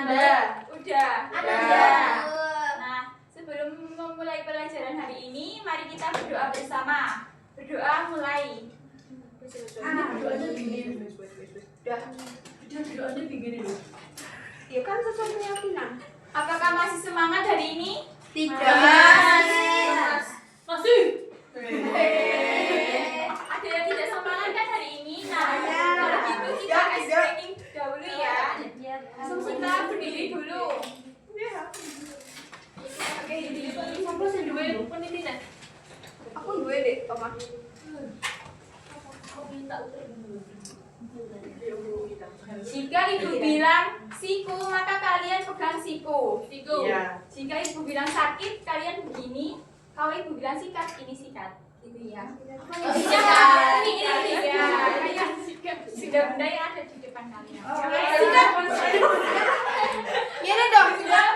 Ananda. Udah. Ananda. Nah, sebelum memulai pelajaran hari ini, mari kita berdoa bersama. Berdoa mulai. Doanya begini loh. Ya kan sesuai keyakinan. Apakah masih semangat hari ini? Tidak. Masih. Ada yang tidak semangat kan hari ini? Nah, Ya. kalau gitu kita Ya, ice tidak. training dahulu ya. Kita berdiri dulu. Oke, ini sampai sing duwe penelitian. Aku duwe deh, Oma. Jika ibu bilang siku, maka kalian pegang siku. Iya. Jika ibu bilang sakit, kalian begini. Kalau ibu bilang sikat, ini sikat. Gitu ya. Sikat. Ini ya. Kayak sudah benda yang ada di depan kalian. Sikat. Gini dong. Sikat.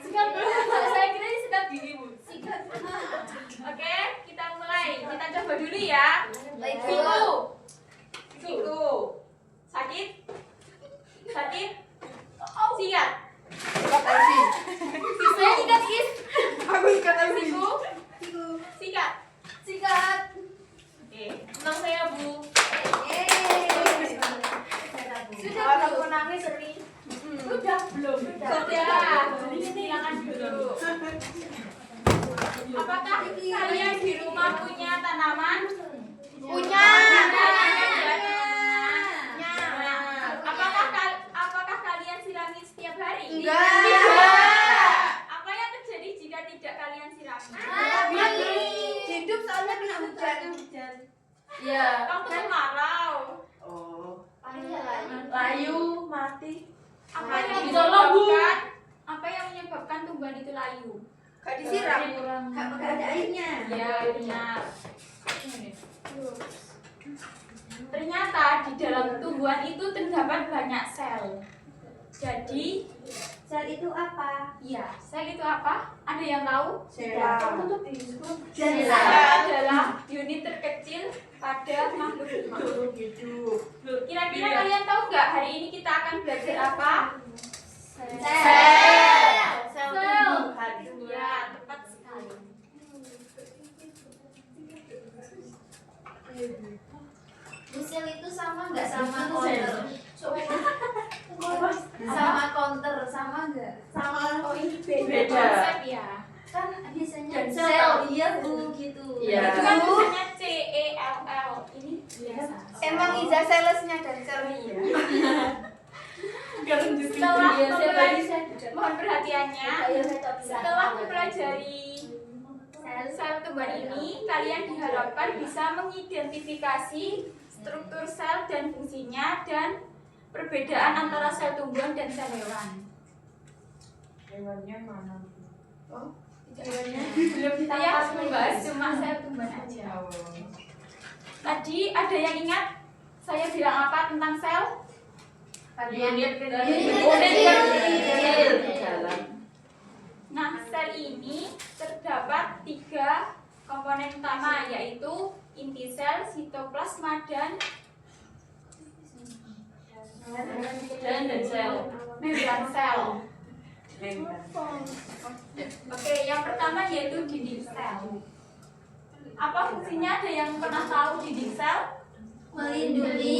Sikat. Saya kira ini sikat gigi, Bu. Sikat. Oke, kita mulai. Kita coba dulu ya. Siku. Siku. Sakit. Sakit. Sikat. Saya sikat, Is. Aku ikat lagi. Siku. Sikat. Sikat. Oke, tenang saya, Bu. Sudah aku nangis sering. Sudah belum? Sudah. Silakan dulu. Apakah kalian di rumah punya tanaman? Punya. Apakah kalian sirami setiap hari? Enggak. Apa yang terjadi jika tidak kalian sirami? Hidup soalnya kena hujan. Iya. Waktu kemarau. Oh. Layu mati. Apa yang menyebabkan tumbuhan itu layu? Gak disiram. Gak ada airnya. Ya, benar. Ternyata di dalam tumbuhan itu terdapat banyak sel. Jadi, Sel itu apa? ya, sel itu apa? Ada yang tahu? Sel. Sel adalah unit terkecil pada makhluk hidup. Kira-kira kalian tahu nggak hari ini kita akan belajar apa? Sel. Ya, tepat sekali. Sel itu sama nggak sama counter? Sama counter, sama nggak? Sama. Oh, ini Beda. konsep ya. Kan biasanya Dan sel, iya Bu gitu. Iya. Itu kan tulisannya CELL. Ini biasa. Emang Iza salesnya dan sel. Setelah Iya, saya bagi mohon perhatiannya. Setelah mempelajari sel tumbuhan ini, kalian diharapkan bisa mengidentifikasi struktur sel dan fungsinya dan perbedaan antara sel tumbuhan dan sel hewan. Hewannya mana? Oh, Belum saya membahas cuma sel tumbuhan aja. Tadi ada yang ingat saya bilang apa tentang sel? Unit kecil. jalan. Nah, sel ini terdapat 3 komponen utama, yaitu inti sel, sitoplasma, dan sel. membran sel. Oke, yang pertama yaitu dinding sel. Apa fungsinya? Ada yang pernah tahu dinding sel? Melindungi.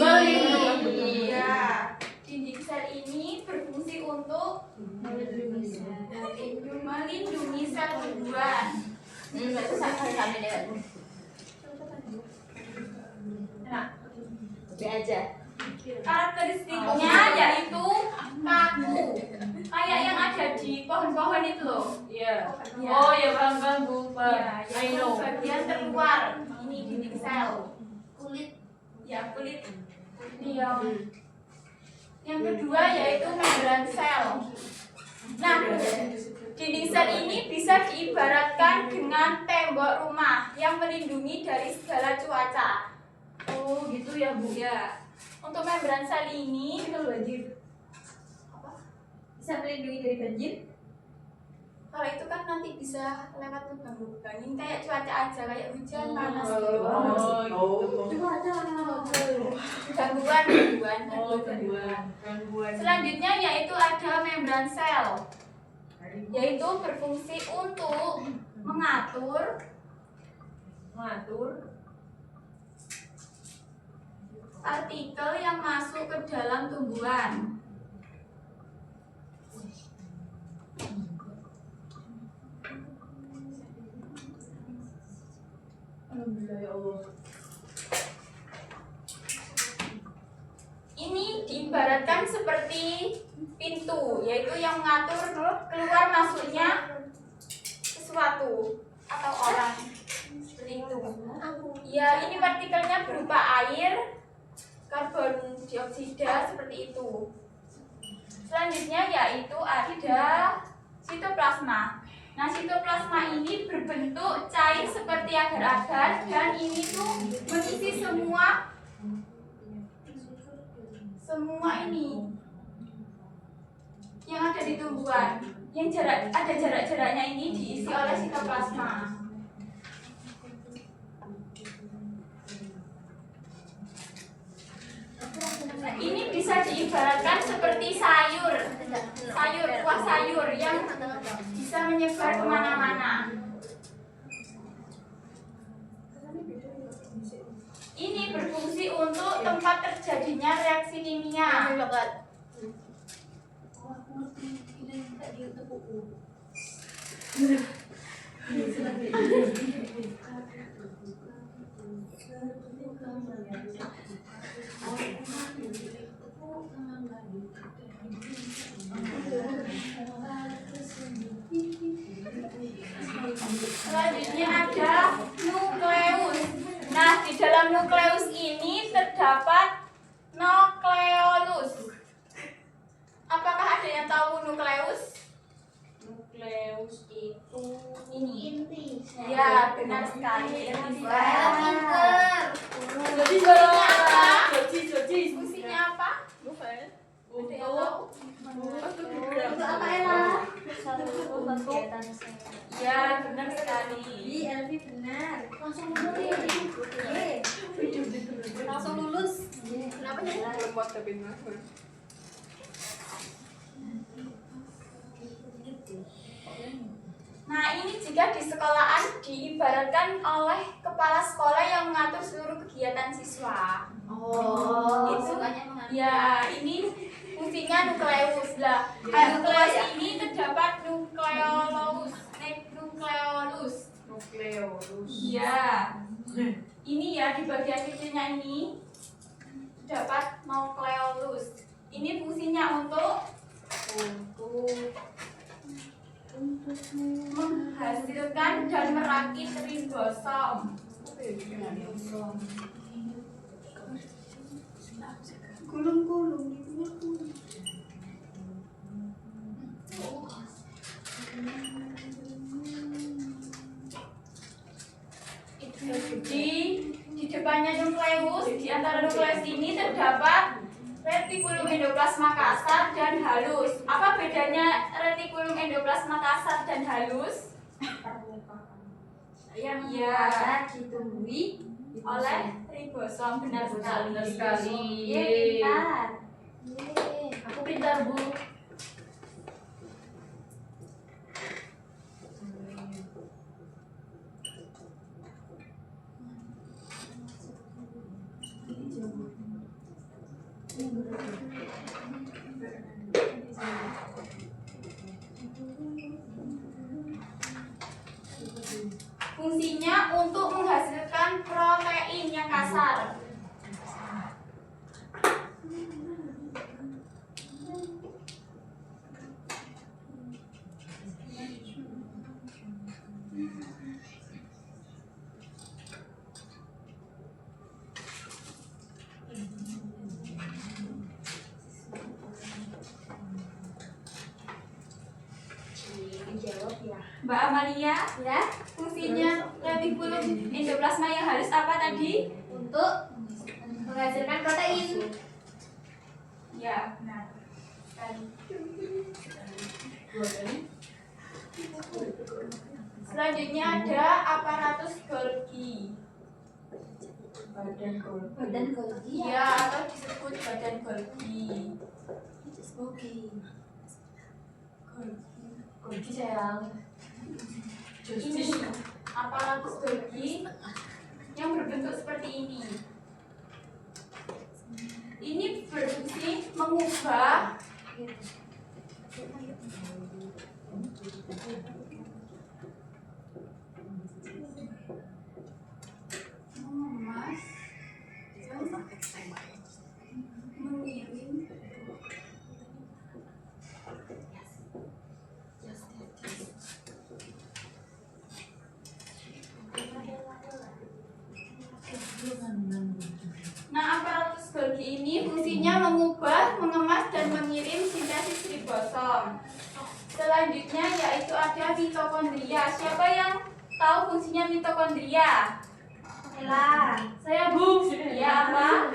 Ya, dinding sel ini berfungsi untuk melindungi sel tumbuhan. Itu sama deh. Nah, aja. karakteristiknya yaitu kaku, kayak yang ada di pohon-pohon itu loh. Iya. Ya. Oh ya bang Bu. Ya, I yaitu know. bagian terluar ini dinding sel. Kulit. Ya, kulit. Yang kedua yaitu membran sel. Nah, dinding sel ini bisa diibaratkan dengan tembok rumah yang melindungi dari segala cuaca. Oh gitu ya Bu. Ya, untuk membran sel ini Kalau banjir. apa? Bisa melindungi dari banjir? Kalau itu kan nanti bisa lewat lubang-lubang. Ini kayak cuaca aja, kayak hujan, panas. Gangguan. Selanjutnya yaitu ada membran sel, yaitu berfungsi untuk mengatur partikel yang masuk ke dalam tumbuhan. Ini diibaratkan seperti pintu, yaitu yang mengatur keluar masuknya sesuatu atau orang. Seperti itu. Ya, ini partikelnya berupa air, karbon dioksida seperti itu. Selanjutnya yaitu ada sitoplasma. Nah, sitoplasma ini berbentuk cair seperti agar-agar dan ini tuh mengisi semua ini yang ada di tumbuhan. Yang ada jarak-jaraknya ini diisi oleh sitoplasma. Ini bisa diibaratkan seperti sayur, kuah sayur yang bisa menyebar kemana-mana. Ini berfungsi untuk tempat terjadinya reaksi kimia. Selanjutnya ada nukleus. Nah, di dalam nukleus ini terdapat nukleolus. Apakah ada yang tahu nukleus? Nukleus itu ini. Inti. Ya, benar sekali. Pinter. Fungsinya apa? Fungsinya apa? Ada yang tahu? Untuk apa Ella? Ya, benar sekali. Elvi benar. Langsung lulus. Kenapa ya? Nah, ini jika di sekolahan diibaratkan oleh kepala sekolah yang mengatur seluruh kegiatan siswa. Itu ya, ini fungsinya nukleus lah. Nukleus ini terdapat nukleolus. Ya, ini ya di bagian kecilnya ini terdapat nukleolus. Ini fungsinya untuk menghasilkan dan merakit ribosom. Gulung-gulung. Di depannya nukleus, di antara nukleus ini terdapat retikulum endoplasma kasar dan halus. Apa bedanya retikulum endoplasma kasar dan halus? Yang Ya, ditumbuhi oleh ribosom. Benar sekali. pintar. Aku pintar, Bu. Fungsinya untuk menghasilkan protein yang kasar. Mbak Amalia, Ya, fungsinya retikulum endoplasma yang halus apa tadi? untuk menghasilkan protein. Ya, benar. Sekali. Selanjutnya ada aparatus Golgi. Badan Golgi. Iya, atau disebut badan Golgi. Oke. Golgi sayang. Ini aparatus Golgi yang berbentuk seperti ini. Ini berfungsi mengubah mengemas dan mengirim Nah, aparatus Golgi ini fungsinya mengubah, mengemas, dan mengirim sintesis ribosom. Selanjutnya yaitu ada mitokondria. Siapa yang tahu fungsinya mitokondria? Saya Bu. Ya, apa?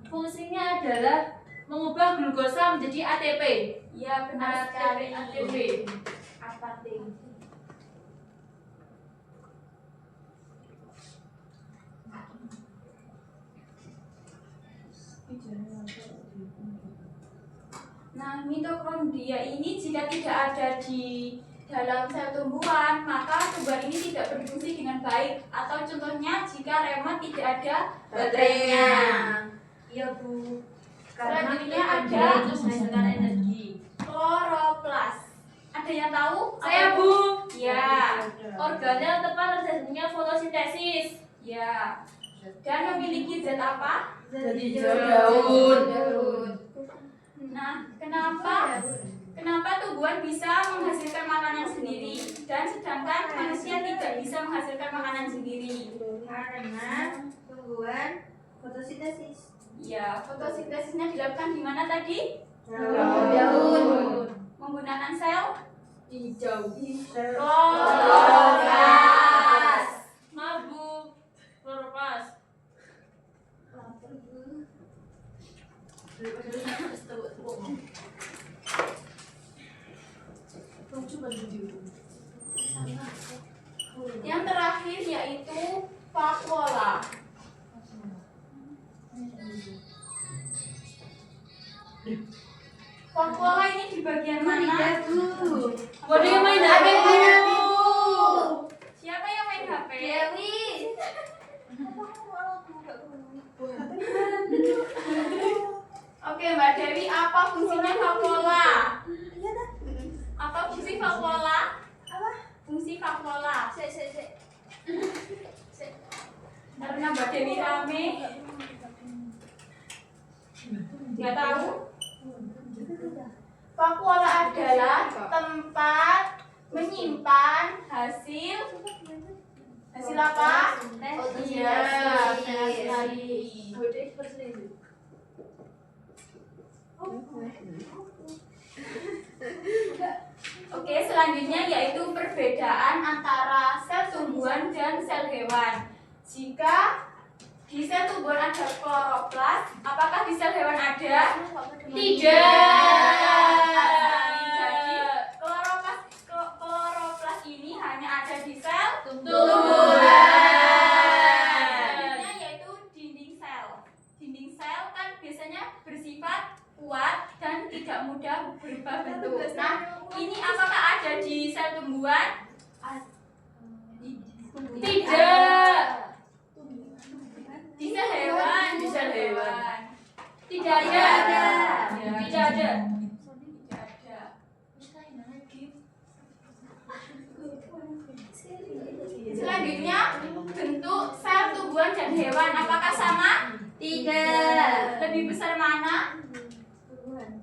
Fungsinya adalah mengubah glukosa menjadi ATP. Ya, benar sekali. ATP. Apa tuh? Nah, mitokondria ini jika tidak ada di dalam sel tumbuhan, maka tumbuhan ini tidak berfungsi dengan baik. Atau contohnya jika remat tidak ada baterainya. Iya Bu. Selanjutnya ada menghasilkan energi. kloroplas. Ada yang tahu? Saya Bu. Ya. Organel tepat terjadinya fotosintesis. Ya. Dan memiliki zat apa? Zat hijau daun. Nah, kenapa tumbuhan bisa menghasilkan makanan sendiri dan sedangkan manusia tidak bisa menghasilkan makanan sendiri? Karena tumbuhan fotosintesis. Ya, fotosintesisnya dilakukan di mana tadi? Daun. Menggunakan sel Hijau. kloroplas. Maaf Bu. Kloroplas. Yang terakhir yaitu vakuola. Vakuola ini di bagian mana? Waduh yang main HP Bu. Siapa yang main HP? Oke Mbak Dewi, apa fungsinya vakuola? Apa fungsi vakuola? Fungsi vakuola. Karena Mbak Dewi rame. Nggak tahu? Vakuola adalah tempat menyimpan hasil apa? Iya, benar sekali. Oke, selanjutnya yaitu perbedaan antara sel tumbuhan dan sel hewan. Jika di sel tumbuhan ada kloroplas, apakah di sel hewan ada? Tidak. Jadi kloroplas ini hanya ada di sel Tumbuhan. Selanjutnya yaitu dinding sel. Dinding sel kan biasanya bersifat kuat dan tidak mudah berubah bentuk. Nah, ini apakah ada di sel tumbuhan? Tidak. Di sel hewan. Di sel hewan. Tidak ada. Tidak ada. Tidak ada. Selanjutnya bentuk sel tumbuhan dan hewan apakah sama? Tidak. Lebih besar mana?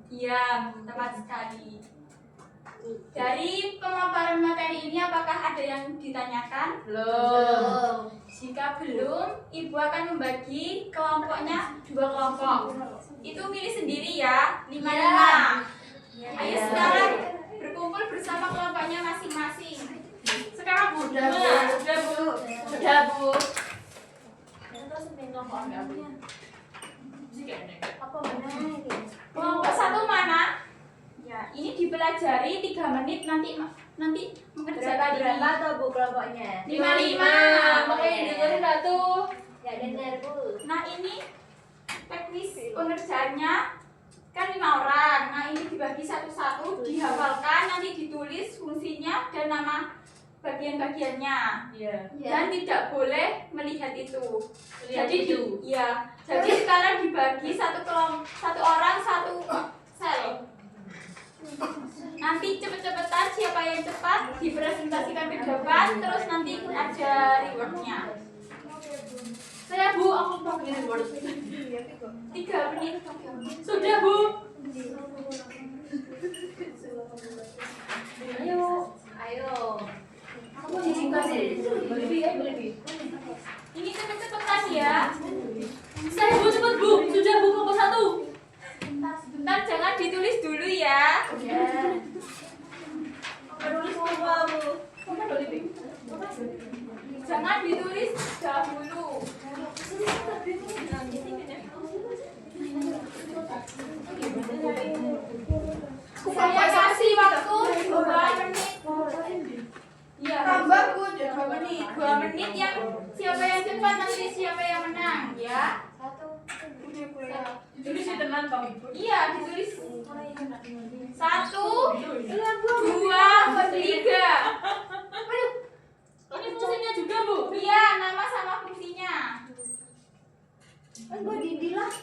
Iya, tepat sekali. Dari pemaparan materi ini apakah ada yang ditanyakan? Belum. Jika belum, Ibu akan membagi kelompoknya 2 kelompok. Itu milih sendiri ya, 5-5. Ayo sekarang berkumpul bersama kelompoknya masing-masing. Sekarang Bu, Udah Bu. Udah Bu. kelompok 1 mana? Ya, ini di belakang. mempelajari 3 menit nanti mengerjakan ini. Berapa tuh Bu kelompoknya? 5. Makanya dengerin nggak tuh? Ya dengar Bu. Nah ini teknis pengerjaannya kan 5 orang. Nah ini dibagi satu-satu, dihafalkan, nanti ditulis fungsinya dan nama bagian-bagiannya. Iya. Dan tidak boleh melihat itu. Melihat Jadi itu. jadi sekarang dibagi satu orang satu sel. Nanti cepet-cepetan siapa yang cepat dipresentasikan ke depan, terus nanti ada rewardnya. Saya Bu, aku bagi reward 3 menit. Sudah Bu. Ayo. Kamu jadi kasih. Lebih. Ini cepet-cepetan ya. Saya Bu cepat Bu. Sudah Bu kelompok 1. Bentar, jangan ditulis dulu ya. Menulis semua Bu. Jangan ditulis dahulu. Saya kasih waktu 2 menit. Iya. Tambah Bu 2 menit. 2 menit yang siapa yang cepat nanti siapa yang menang ya. Ini sih tenan Bang. Iya, ditulis 1, 2, 3. Ini fungsinya juga Bu. Iya, nama sama fungsinya. Bu Didi lah.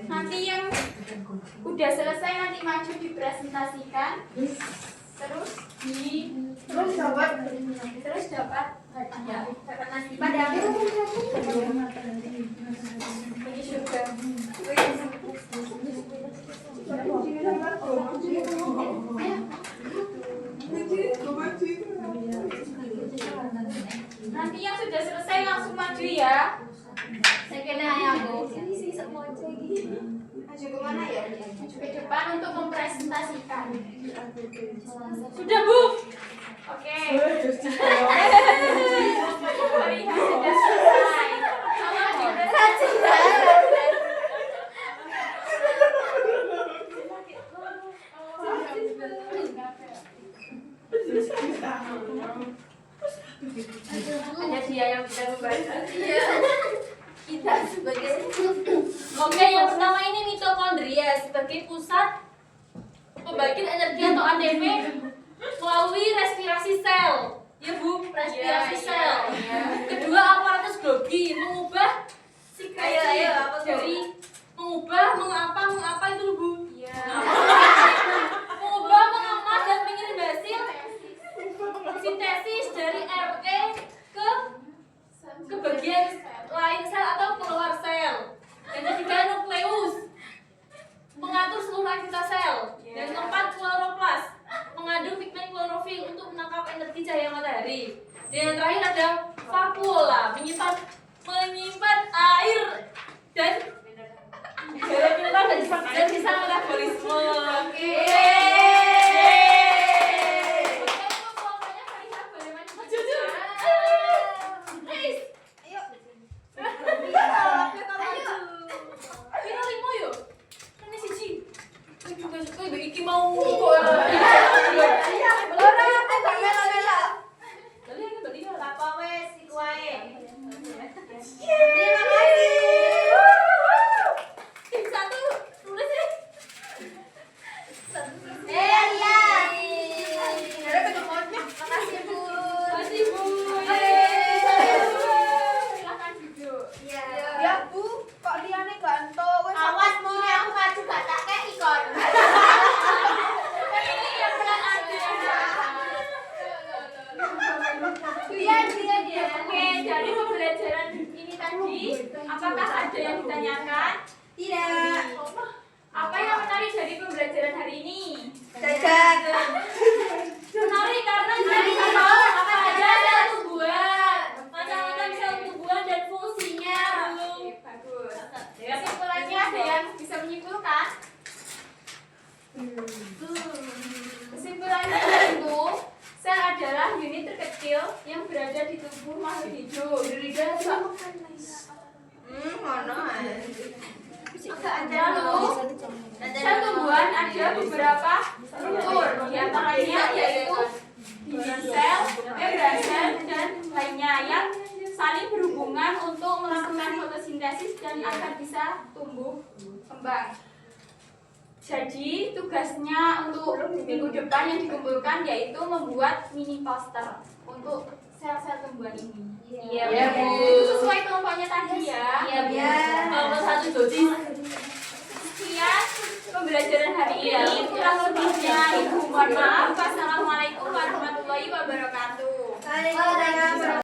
Nanti yang udah selesai nanti maju dipresentasikan. Terus dapat hadiah. Dapat nasi padang. Ini juga. Nanti yang sudah selesai langsung maju ya. Saya kena ayam Bu. Maju kemana ya? Maju ke depan untuk mempresentasikan. Sudah Bu. Oke. Perihal sudah selesai. Tolong dipresentasikan. Hanya dia yang bisa membaca. Kita sebagai Oke, yang pertama ini mitokondria sebagai pusat pembangkit energi atau ATP melalui respirasi sel. Ya Bu, respirasi sel. Kedua, aparatus Golgi mengubah siklus dari mengapa itu Bu. Mengubah, mengemas dan mengirim hasil sintesis dari RE ke bagian lain sel atau keluar sel. Yang ketiga, nukleus mengatur seluruh aktivitas sel. Yang keempat, kloroplas mengandung pigmen klorofil untuk menangkap energi cahaya matahari. Dan yang terakhir ada vakuola menyimpan air dan dan bisa metabolisme. Apakah ada yang ditanyakan? tidak. Apa yang menarik dari pembelajaran hari ini? Cacat. Menarik karena jadi tahu apa aja sel tumbuhan, macam-macam sel tumbuhan dan fungsinya. Bagus. Kesimpulannya ada yang bisa menyimpulkan? Kesimpulannya yaitu sel adalah unit terkecil klorofil yang berada di tubuh makhluk hidup. Ngono. Lalu, sel tumbuhan ada beberapa struktur, di antaranya yaitu dinding sel, membran sel, dan lainnya yang saling berhubungan untuk melakukan fotosintesis dan agar bisa tumbuh kembang. Jadi tugasnya untuk minggu depan yang dikumpulkan yaitu membuat mini poster untuk sel-sel tumbuhan ini. Iya, Bu. Itu sesuai kelompoknya tadi ya. Iya. Kalau satu dosis. Sekian pembelajaran hari ini. Kurang lebihnya Ibu mohon maaf.